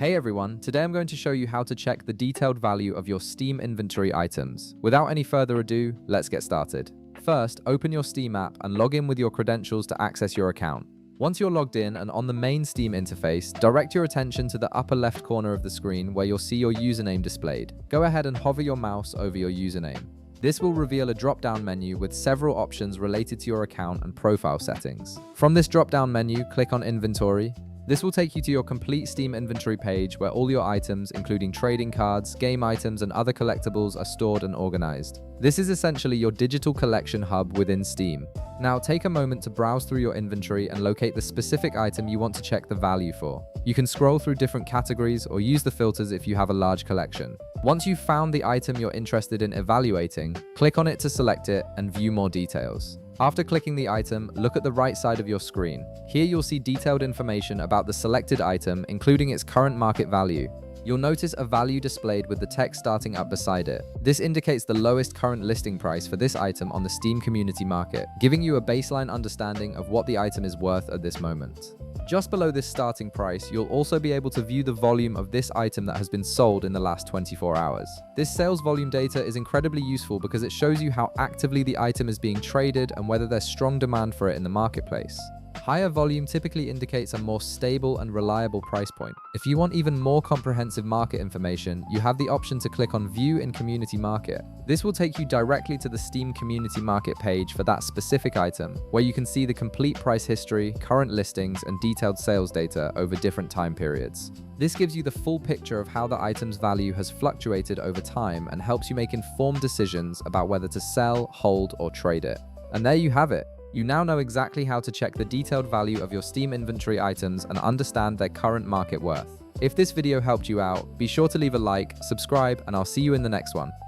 Hey everyone, today I'm going to show you how to check the detailed value of your Steam inventory items. Without any further ado, let's get started. First, open your Steam app and log in with your credentials to access your account. Once you're logged in and on the main Steam interface, direct your attention to the upper left corner of the screen where you'll see your username displayed. Go ahead and hover your mouse over your username. This will reveal a drop-down menu with several options related to your account and profile settings. From this drop-down menu, click on Inventory. This will take you to your complete Steam inventory page where all your items, including trading cards, game items, and other collectibles are stored and organized. This is essentially your digital collection hub within Steam. Now take a moment to browse through your inventory and locate the specific item you want to check the value for. You can scroll through different categories or use the filters if you have a large collection. Once you've found the item you're interested in evaluating, click on it to select it and view more details. After clicking the item, look at the right side of your screen. Here you'll see detailed information about the selected item, including its current market value. You'll notice a value displayed with the text starting up beside it. This indicates the lowest current listing price for this item on the Steam community market, giving you a baseline understanding of what the item is worth at this moment. Just below this starting price, you'll also be able to view the volume of this item that has been sold in the last 24 hours. This sales volume data is incredibly useful because it shows you how actively the item is being traded and whether there's strong demand for it in the marketplace. Higher volume typically indicates a more stable and reliable price point. If you want even more comprehensive market information, you have the option to click on View in Community Market. This will take you directly to the Steam Community Market page for that specific item, where you can see the complete price history, current listings, and detailed sales data over different time periods. This gives you the full picture of how the item's value has fluctuated over time and helps you make informed decisions about whether to sell, hold, or trade it. And there you have it. You now know exactly how to check the detailed value of your Steam inventory items and understand their current market worth. If this video helped you out, be sure to leave a like, subscribe, and I'll see you in the next one.